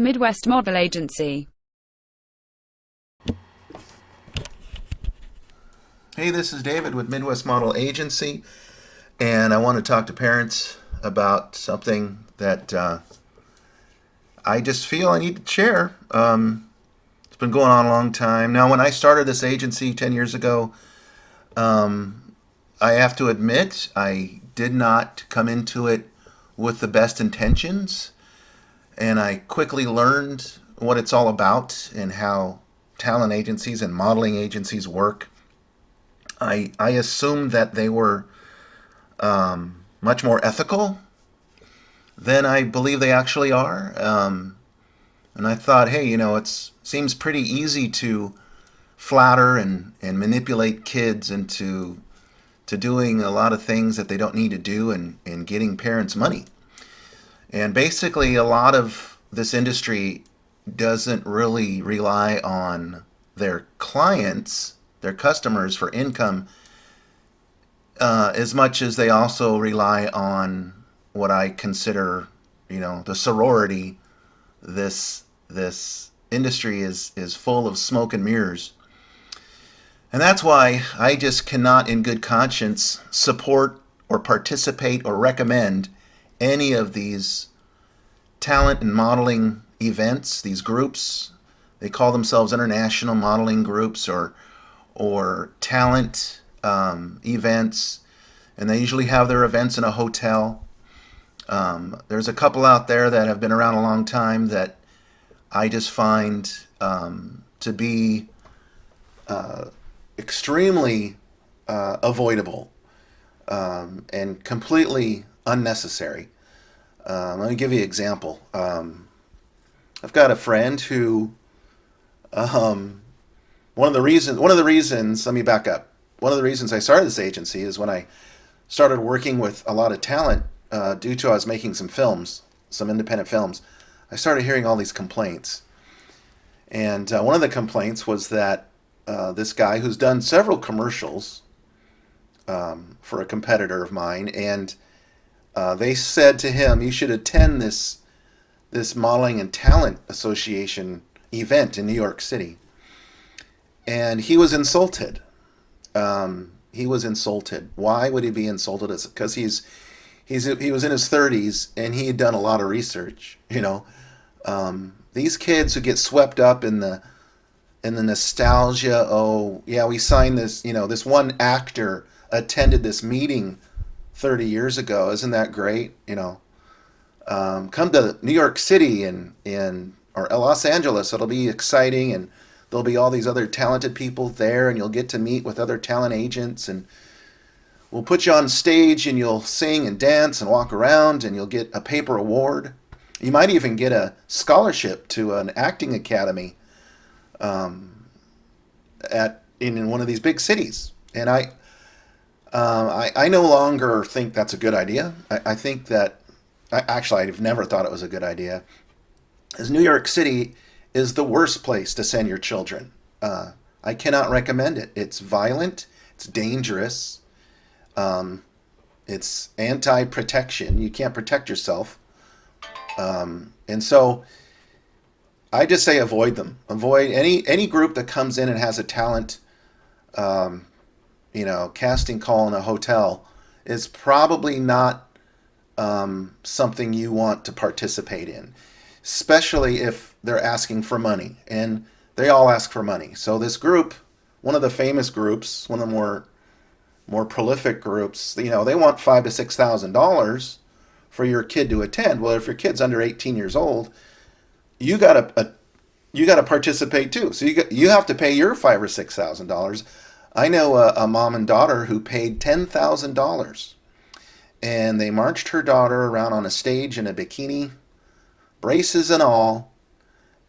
Midwest Model Agency. Hey, this is David with Midwest Model Agency, and I want to talk to parents about something that I just feel I need to share. It's been going on a long time. Now, when I started this agency 10 years ago, I have to admit I did not come into it with the best intentions, and I quickly learned what it's all about and how talent agencies and modeling agencies work. I assumed that they were much more ethical than I believe they actually are. And I thought, hey, it seems pretty easy to flatter and manipulate kids into doing a lot of things that they don't need to do and getting parents money. And basically, a lot of this industry doesn't really rely on their clients, their customers for income, as much as they also rely on what I consider, the sorority. This industry is full of smoke and mirrors, and that's why I just cannot, in good conscience, support or participate or recommend any of these talent and modeling events. These groups, they call themselves international modeling groups or talent events, and they usually have their events in a hotel. There's a couple out there that have been around a long time that I just find to be extremely avoidable and completely unnecessary. Let me give you an example. I've got a friend who one of the reasons, let me back up. One of the reasons I started this agency is when I started working with a lot of talent, due to I was making some films, some independent films. I started hearing all these complaints. And one of the complaints was that this guy who's done several commercials for a competitor of mine, and they said to him, you should attend this Modeling and Talent Association event in New York City. And he was insulted. He was insulted. Why would he be insulted? It's because he was in his 30s and he had done a lot of research. These kids who get swept up in the nostalgia. Oh yeah, we signed this. This one actor attended this meeting 30 years ago. Isn't that great? Come to New York City or Los Angeles. It'll be exciting, and there'll be all these other talented people there, and you'll get to meet with other talent agents, and we'll put you on stage, and you'll sing and dance and walk around, and you'll get a paper award. You might even get a scholarship to an acting academy in one of these big cities. And I no longer think that's a good idea. I think that I've never thought it was a good idea. As New York City is the worst place to send your children. I cannot recommend it. It's violent. It's dangerous. It's anti-protection. You can't protect yourself. And so I just say avoid them. Avoid any group that comes in and has a talent, casting call in a hotel is probably not something you want to participate in, especially if they're asking for money. And they all ask for money. So this group, one of the famous groups, one of the more prolific groups, they want $5,000 to $6,000 for your kid to attend. Well, if your kid's under 18 years old, you gotta participate too. So you have to pay your $5,000 or $6,000. I know a mom and daughter who paid $10,000, and they marched her daughter around on a stage in a bikini, braces and all,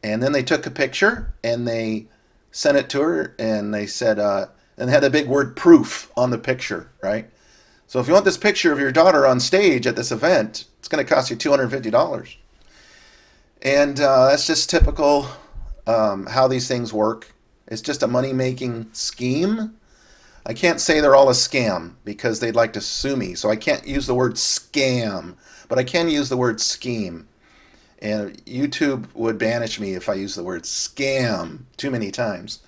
and then they took a picture and they sent it to her, and they said, and had a big word proof on the picture, right? So if you want this picture of your daughter on stage at this event, it's going to cost you $250. And that's just typical how these things work. It's just a money-making scheme. I can't say they're all a scam because they'd like to sue me, so I can't use the word scam, but I can use the word scheme. And YouTube would banish me if I use the word scam too many times.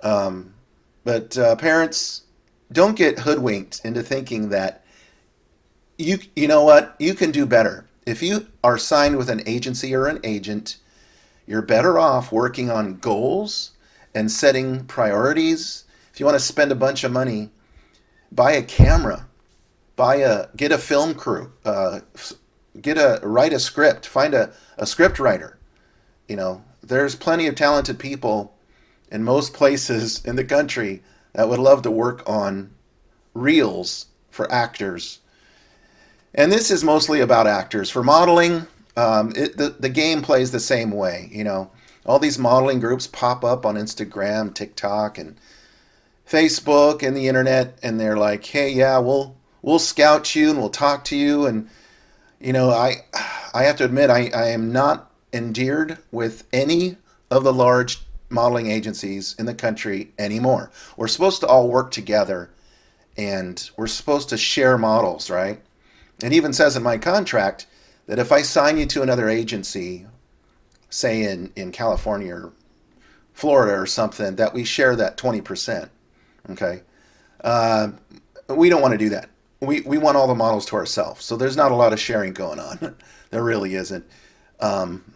Um, but parents, don't get hoodwinked into thinking that you know what, you can do better. If you are signed with an agency or an agent, you're better off working on goals and setting priorities. If you want to spend a bunch of money, buy a camera, get a film crew, write a script, find a script writer. There's plenty of talented people in most places in the country that would love to work on reels for actors. And this is mostly about actors. For modeling, the game plays the same way. All these modeling groups pop up on Instagram, TikTok, and Facebook and the internet, and they're like, "Hey, yeah, we'll scout you and we'll talk to you." And I have to admit, I am not endeared with any of the large modeling agencies in the country anymore. We're supposed to all work together, and we're supposed to share models, right? It even says in my contract that if I sign you to another agency, say in California or Florida or something, that we share that 20%. Okay. Uh, we don't want to do that. We want all the models to ourselves. So there's not a lot of sharing going on. There really isn't. Um,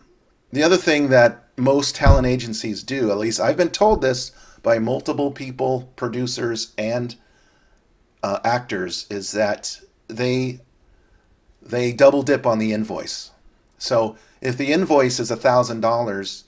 the other thing that most talent agencies do, at least I've been told this by multiple people, producers and actors, is that they double dip on the invoice. So if the invoice is $1,000,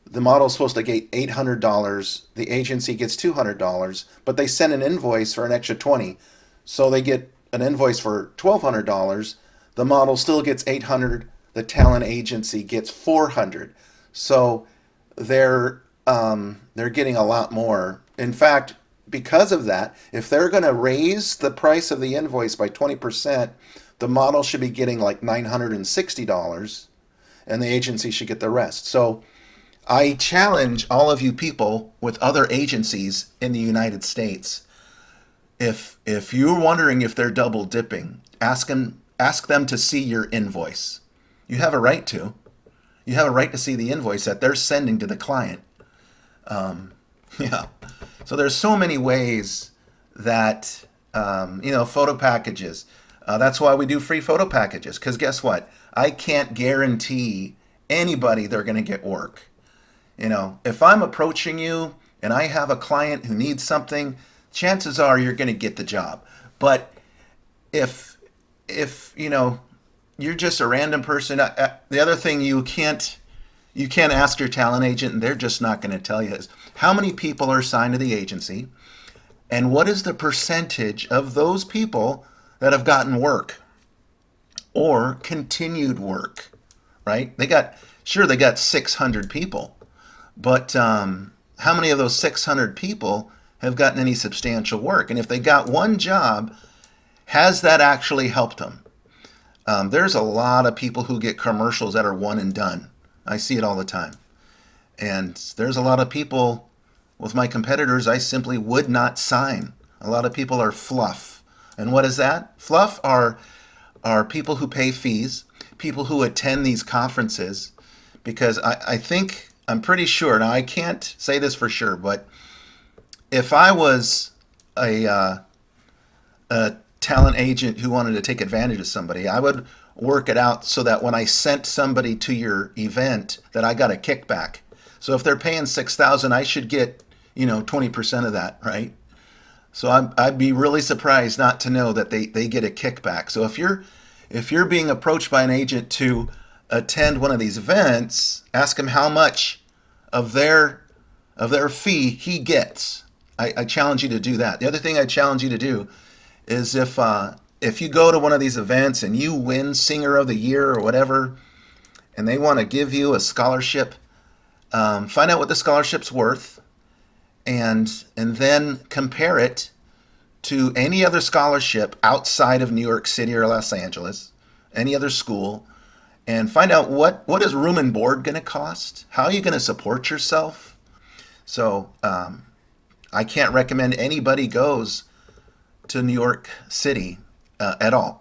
the model's supposed to get $800. The agency gets $200, but they send an invoice for an extra 20, so they get an invoice for $1,200. The model still gets 800. The talent agency gets 400. So they're getting a lot more. In fact, because of that, if they're going to raise the price of the invoice by 20%, the model should be getting like $960, and the agency should get the rest. So I challenge all of you people with other agencies in the United States. If you're wondering if they're double dipping, ask them to see your invoice. You have a right to. You have a right to see the invoice that they're sending to the client. Yeah. So there's so many ways that photo packages. That's why we do free photo packages. Because guess what? I can't guarantee anybody they're going to get work. If I'm approaching you and I have a client who needs something, chances are you're going to get the job. But if you're just a random person, the other thing you can't ask your talent agent, and they're just not going to tell you, is how many people are signed to the agency, and what is the percentage of those people that have gotten work or continued work, right? They got 600 people, but how many of those 600 people have gotten any substantial work? And if they got one job, has that actually helped them? There's a lot of people who get commercials that are one and done. I see it all the time. And there's a lot of people with my competitors I simply would not sign. A lot of people are fluff. And what is that? Fluff are people who pay fees, people who attend these conferences, because I'm pretty sure, now I can't say this for sure, but if I was a talent agent who wanted to take advantage of somebody, I would work it out so that when I sent somebody to your event, that I got a kickback. So if they're paying $6,000, I should get 20% of that, right? So I'd be really surprised not to know that they get a kickback. So if you're being approached by an agent to attend one of these events, ask him how much of their fee he gets. I challenge you to do that. The other thing I challenge you to do is if you go to one of these events and you win Singer of the Year or whatever, and they want to give you a scholarship, find out what the scholarship's worth, and then compare it to any other scholarship outside of New York City or Los Angeles, any other school, and find out what is room and board going to cost? How are you going to support yourself? So I can't recommend anybody goes to New York City at all.